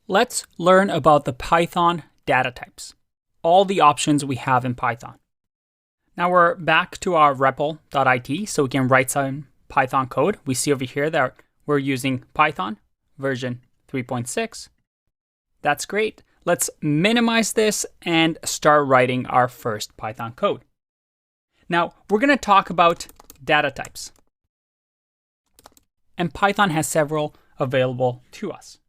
Let's learn about the Python data types, all the options we have in Python. Now we're back to our REPL.it so we can write some Python code. We see over here that we're using Python version 3.6. That's great. Let's minimize this and start writing our first Python code. Now we're going to talk about data types. And Python has several available to us.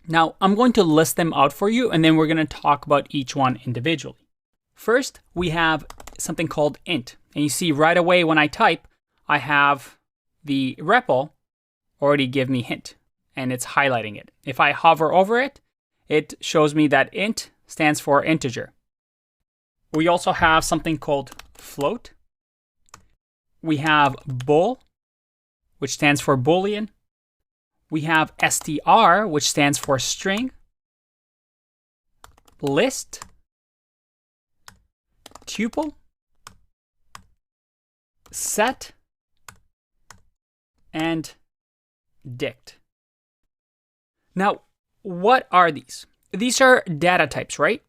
Now, I'm going to list them out for you, and then we're going to talk about each one individually. First, we have something called int. And you see right away when I type, I have the REPL already give me hint, and it's highlighting it. If I hover over it, it shows me that int stands for integer. We also have something called float. We have bool, which stands for boolean. We have str, which stands for string, list, tuple, set, and dict. Now, what are these? These are data types, right?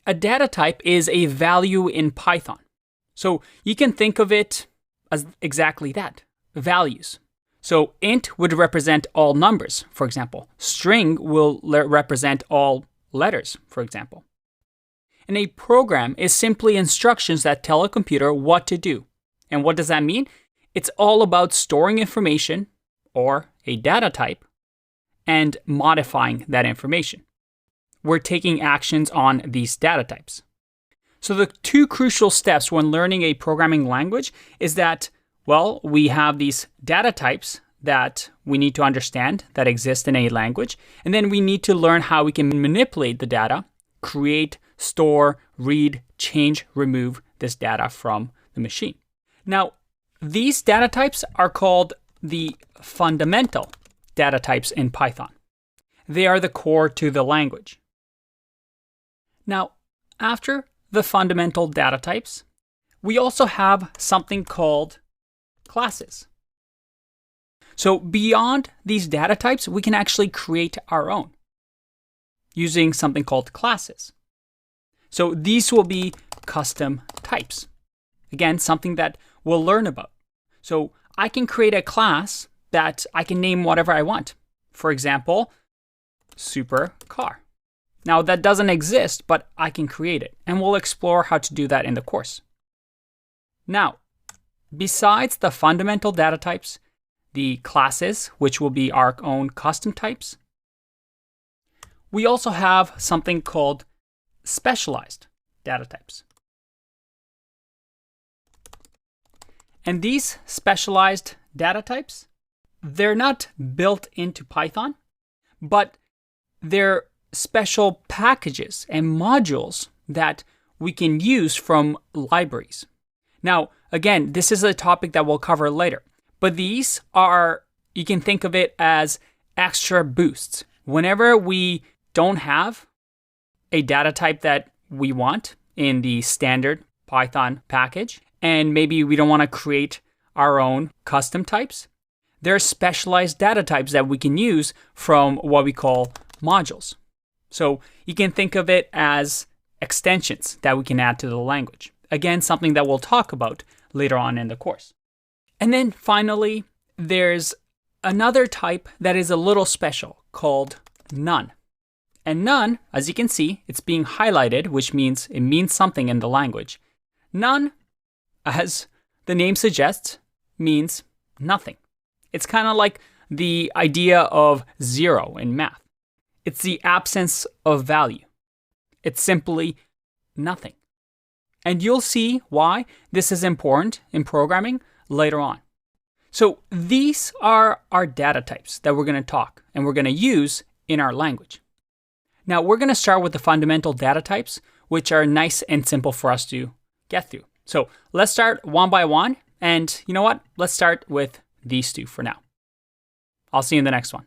A data type is a value in Python. So you can think of it as exactly that, values. So int would represent all numbers, for example. String will represent all letters, for example. And a program is simply instructions that tell a computer what to do. And what does that mean? It's all about storing information, or a data type, and modifying that information. We're taking actions on these data types. So the two crucial steps when learning a programming language is that, well, we have these data types that we need to understand that exist in a language, and then we need to learn how we can manipulate the data, create, store, read, change, remove this data from the machine. Now, these data types are called the fundamental data types in Python. They are the core to the language. Now, after the fundamental data types, we also have something called classes. So beyond these data types, we can actually create our own using something called classes. So these will be custom types. Again, something that we'll learn about. So I can create a class that I can name whatever I want. For example, supercar. Now that doesn't exist, but I can create it. And we'll explore how to do that in the course. Now, besides the fundamental data types, the classes, which will be our own custom types, we also have something called specialized data types. And these specialized data types, they're not built into Python, but they're special packages and modules that we can use from libraries. Now, again, this is a topic that we'll cover later, but these are, you can think of it as extra boosts. Whenever we don't have a data type that we want in the standard Python package, and maybe we don't want to create our own custom types, there are specialized data types that we can use from what we call modules. So you can think of it as extensions that we can add to the language. Again, something that we'll talk about later on in the course. And then finally, there's another type that is a little special called none. And none, as you can see, it's being highlighted, which means it means something in the language. None, as the name suggests, means nothing. It's kind of like the idea of zero in math. It's the absence of value. It's simply nothing. And you'll see why this is important in programming later on. So these are our data types that we're going to talk and we're going to use in our language. Now we're going to start with the fundamental data types, which are nice and simple for us to get through. So let's start one by one. And you know what? Let's start with these two for now. I'll see you in the next one.